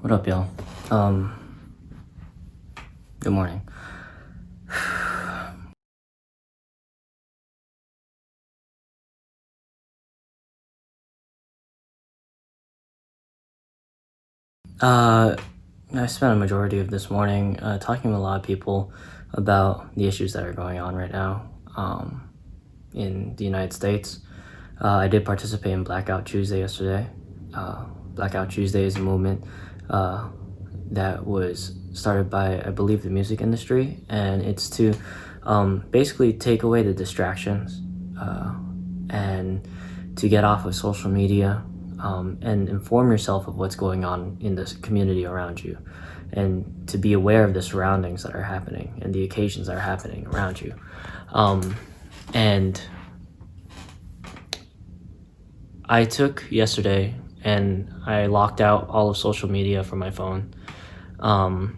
What up, y'all? Good morning. I spent a majority of this morning talking with a lot of people about the issues that are going on right now in the United States. I did participate in Blackout Tuesday yesterday. Blackout Tuesday is a movement that was started by, I believe, the music industry, and it's to basically take away the distractions and to get off of social media and inform yourself of what's going on in this community around you, and to be aware of the surroundings that are happening and the occasions that are happening around you. And I took yesterday and I locked out all of social media from my phone. I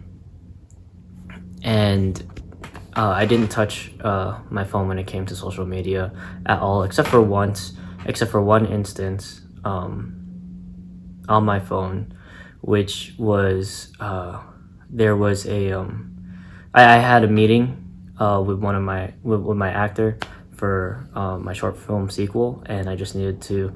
didn't touch my phone when it came to social media at all, except for one instance on my phone, which was there was a I had a meeting with with my actor for my short film sequel, and I just wanted to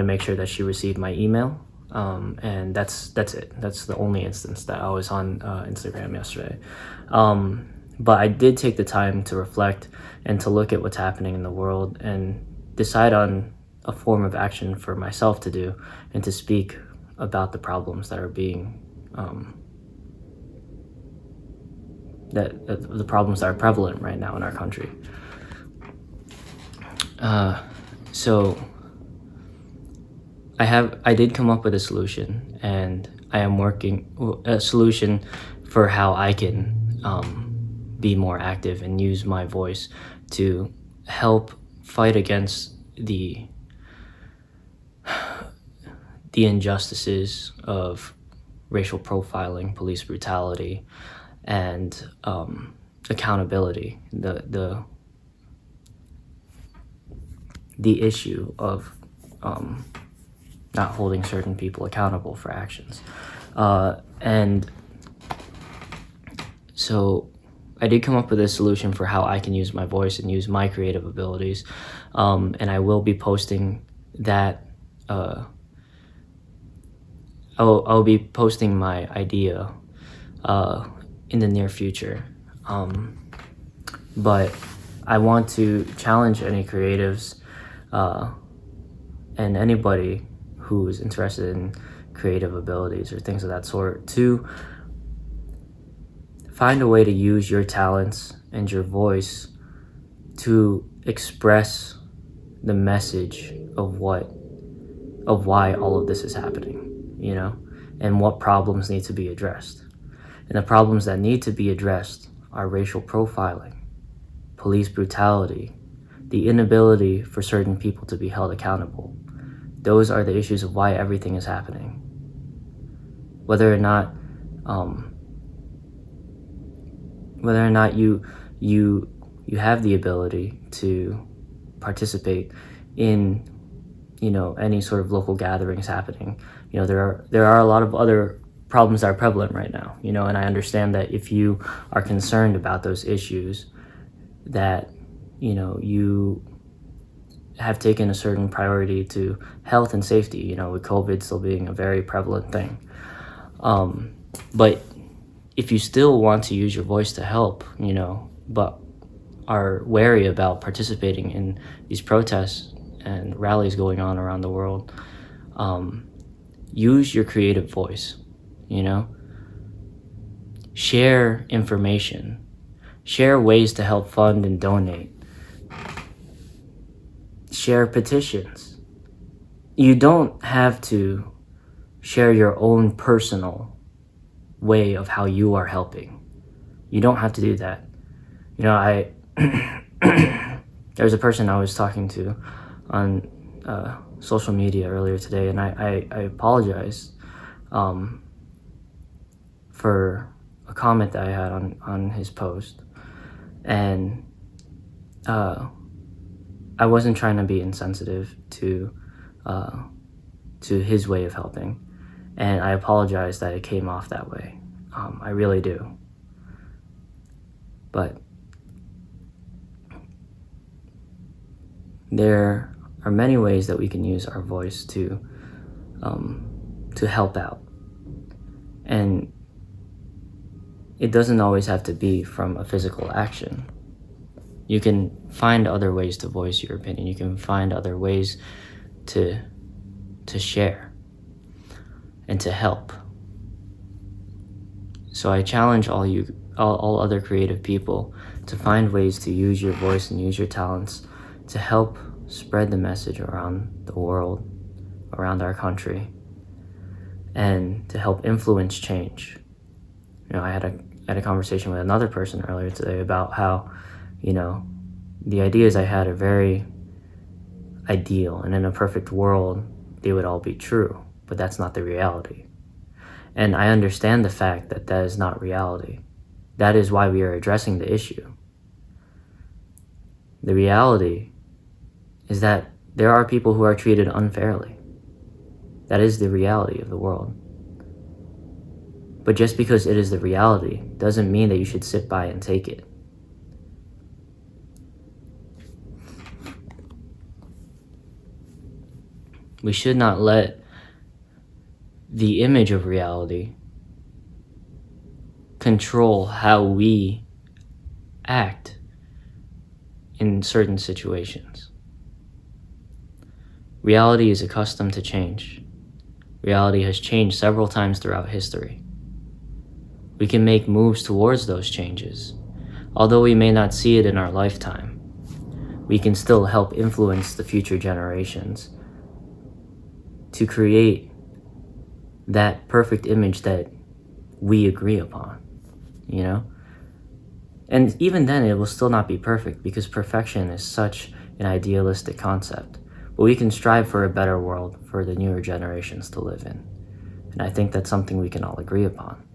make sure that she received my email, and that's it. That's the only instance that I was on Instagram yesterday. But I did take the time to reflect and to look at what's happening in the world and decide on a form of action for myself to do, and to speak about the problems that are being the problems that are prevalent right now in our country. So I did come up with a solution, and I am working a solution for how I can be more active and use my voice to help fight against the injustices of racial profiling, police brutality, and accountability. The issue of not holding certain people accountable for actions. And so I did come up with a solution for how I can use my voice and use my creative abilities. And I will be posting that. I'll be posting my idea in the near future. But I want to challenge any creatives and anybody who is interested in creative abilities or things of that sort to find a way to use your talents and your voice to express the message of why all of this is happening, and what problems need to be addressed. And the problems that need to be addressed are racial profiling, police brutality, the inability for certain people to be held accountable. Those are the issues of why everything is happening. Whether or not you have the ability to participate in any sort of local gatherings happening. There are a lot of other problems that are prevalent right now, and I understand that if you are concerned about those issues, that you have taken a certain priority to health and safety, with COVID still being a very prevalent thing. But if you still want to use your voice to help, but are wary about participating in these protests and rallies going on around the world, use your creative voice, share information, share ways to help fund and donate, share petitions. You don't have to share your own personal way of how you are helping. You don't have to do that. There's a person I was talking to on social media earlier today, and I apologize for a comment that I had on his post, and I wasn't trying to be insensitive to his way of helping. And I apologize that it came off that way. I really do. But there are many ways that we can use our voice to help out. And it doesn't always have to be from a physical action. You can find other ways to voice your opinion. You can find other ways to share and to help. So I challenge all other creative people to find ways to use your voice and use your talents to help spread the message around the world, around our country, and to help influence change. I had a conversation with another person earlier today about how, the ideas I had are very ideal, and in a perfect world, they would all be true, but that's not the reality. And I understand the fact that that is not reality. That is why we are addressing the issue. The reality is that there are people who are treated unfairly. That is the reality of the world. But just because it is the reality doesn't mean that you should sit by and take it. We should not let the image of reality control how we act in certain situations. Reality is accustomed to change. Reality has changed several times throughout history. We can make moves towards those changes. Although we may not see it in our lifetime, we can still help influence the future generations to create that perfect image that we agree upon, And even then, it will still not be perfect because perfection is such an idealistic concept. But we can strive for a better world for the newer generations to live in. And I think that's something we can all agree upon.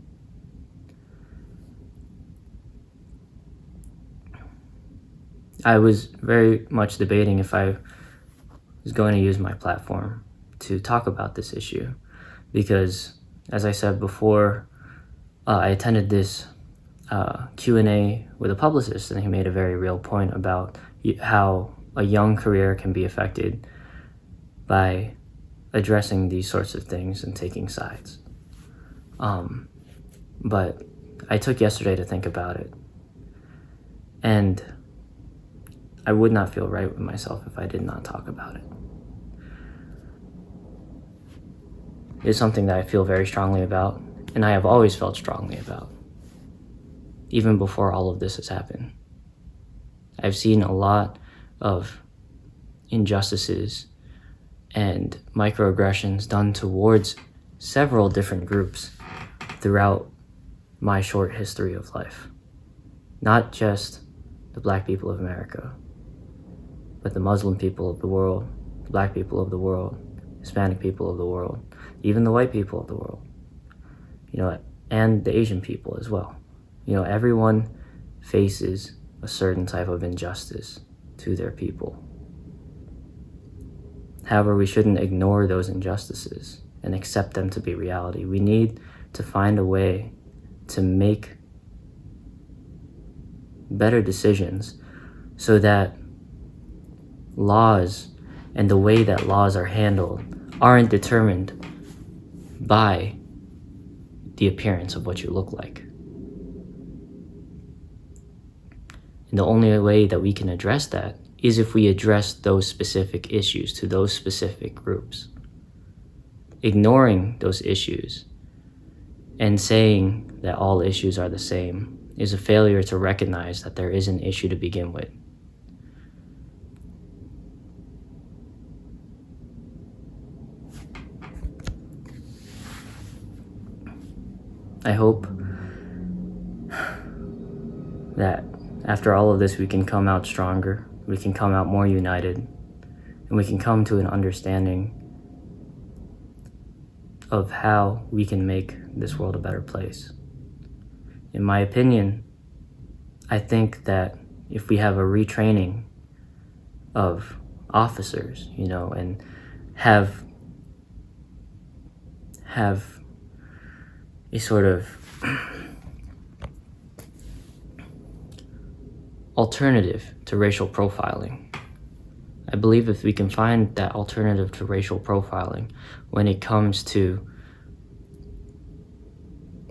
I was very much debating if I was going to use my platform to talk about this issue because, as I said before, I attended this Q&A with a publicist, and he made a very real point about how a young career can be affected by addressing these sorts of things and taking sides. But I took yesterday to think about it, and I would not feel right with myself if I did not talk about it. It's something that I feel very strongly about, and I have always felt strongly about, even before all of this has happened. I've seen a lot of injustices and microaggressions done towards several different groups throughout my short history of life. Not just the Black people of America, but the Muslim people of the world, the Black people of the world, Hispanic people of the world, even the white people of the world, and the Asian people as well. Everyone faces a certain type of injustice to their people. However, we shouldn't ignore those injustices and accept them to be reality. We need to find a way to make better decisions so that laws and the way that laws are handled aren't determined by the appearance of what you look like. And the only way that we can address that is if we address those specific issues to those specific groups. Ignoring those issues and saying that all issues are the same is a failure to recognize that there is an issue to begin with. I hope that after all of this, we can come out stronger, we can come out more united, and we can come to an understanding of how we can make this world a better place. In my opinion, I think that if we have a retraining of officers, and have have a sort of alternative to racial profiling. I believe if we can find that alternative to racial profiling when it comes to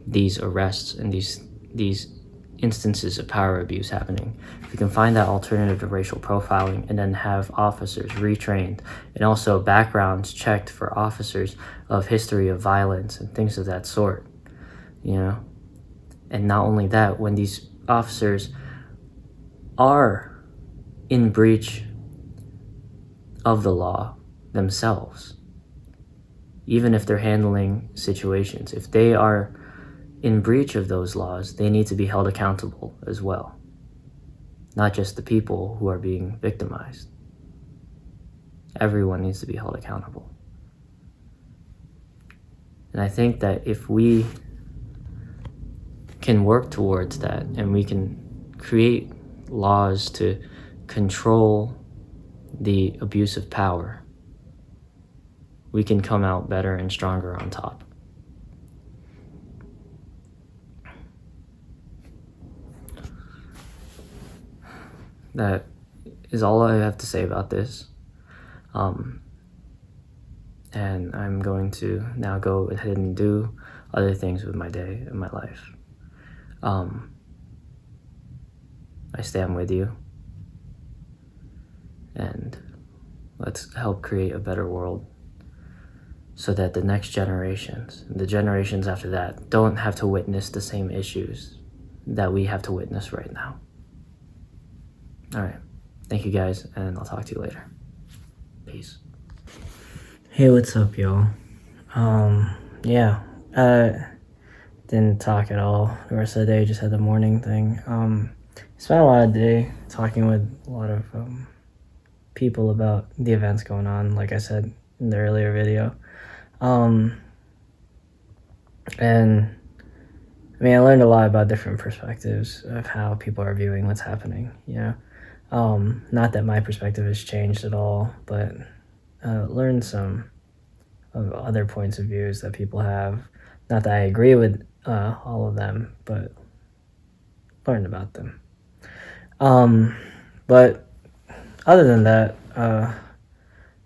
these arrests and these instances of power abuse happening, if we can find that alternative to racial profiling and then have officers retrained and also backgrounds checked for officers of history of violence and things of that sort, and not only that, when these officers are in breach of the law themselves, even if they're handling situations, if they are in breach of those laws, they need to be held accountable as well, not just the people who are being victimized. Everyone needs to be held accountable. And I think that if we can work towards that and we can create laws to control the abuse of power, we can come out better and stronger on top. That is all I have to say about this. And I'm going to now go ahead and do other things with my day and my life. I stand with you. And let's help create a better world so that the next generations, the generations after that, don't have to witness the same issues that we have to witness right now. All right. Thank you guys, and I'll talk to you later. Peace. Hey, what's up, y'all? Didn't talk at all the rest of the day, just had the morning thing. Spent a lot of the day talking with a lot of people about the events going on, like I said in the earlier video. And I mean, I learned a lot about different perspectives of how people are viewing what's happening, Not that my perspective has changed at all, but learned some of other points of views that people have. Not that I agree with all of them, but learned about them. But other than that,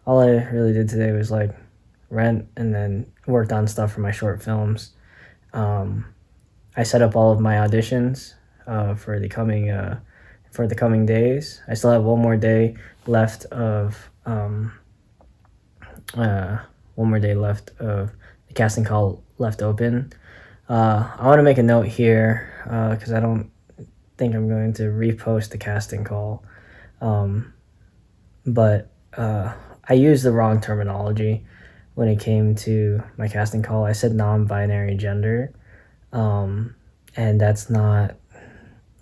all I really did today was like rent and then worked on stuff for my short films. I set up all of my auditions for the coming days. I still have one more day left of the casting call left open. I want to make a note here because I don't think I'm going to repost the casting call. But I used the wrong terminology when it came to my casting call. I said non-binary gender, and that's not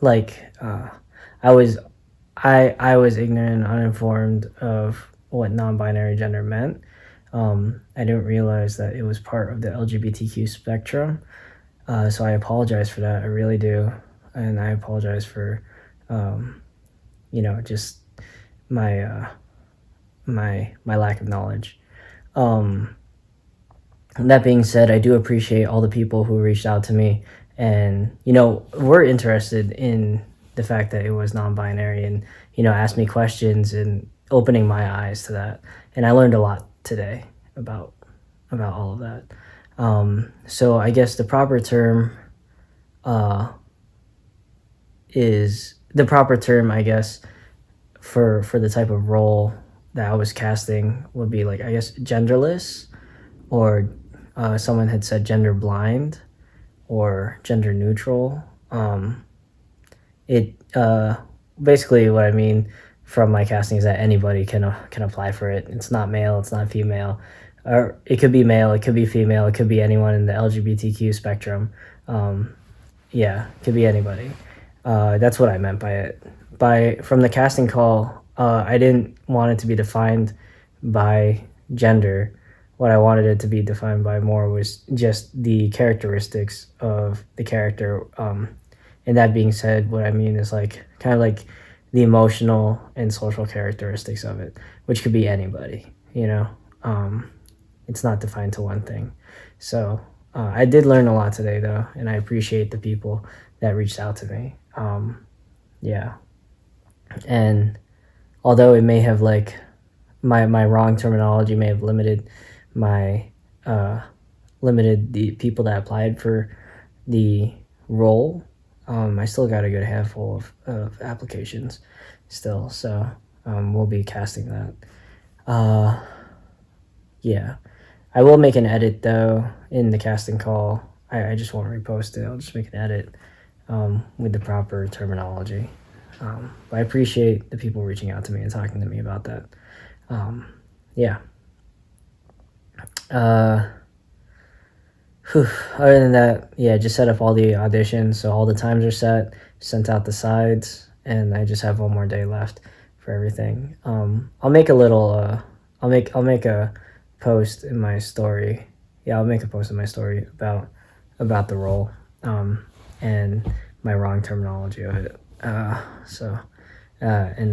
like I was ignorant and uninformed of what non-binary gender meant. I didn't realize that it was part of the LGBTQ spectrum, so I apologize for that. I really do, and I apologize for just my lack of knowledge. That being said, I do appreciate all the people who reached out to me and were interested in the fact that it was non-binary and asked me questions and opening my eyes to that. And I learned a lot today about all of that. So I guess the proper term I guess for the type of role that I was casting would be like, I guess, genderless, or someone had said gender blind or gender neutral. Basically what I mean from my casting is that anybody can apply for it. It's not male, it's not female, or it could be male, it could be female, it could be anyone in the LGBTQ spectrum. It could be anybody. That's what I meant by it. From the casting call, I didn't want it to be defined by gender. What I wanted it to be defined by more was just the characteristics of the character. And that being said, what I mean is like kind of like the emotional and social characteristics of it, which could be anybody, It's not defined to one thing. So I did learn a lot today, though, and I appreciate the people that reached out to me. Yeah. And although it may have like my wrong terminology may have limited my limited the people that applied for the role, I still got a good handful of applications still, so we'll be casting that. Yeah, I will make an edit though in the casting call. I just won't repost it. I'll just make an edit with the proper terminology. But I appreciate the people reaching out to me and talking to me about that. Yeah. Other than that, yeah, just set up all the auditions. So all the times are set, sent out the sides, and I just have one more day left for everything. I'll make a little. I'll make a post in my story. Yeah, I'll make a post in my story about the role, and my wrong terminology of it. And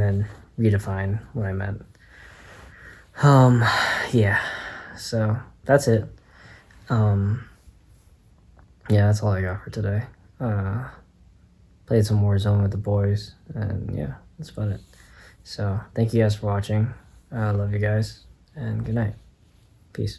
then redefine what I meant. Yeah. So that's it. Yeah, that's all I got for today. Played some Warzone with the boys, and yeah, that's about it. So thank you guys for watching. I love you guys, and good night. Peace.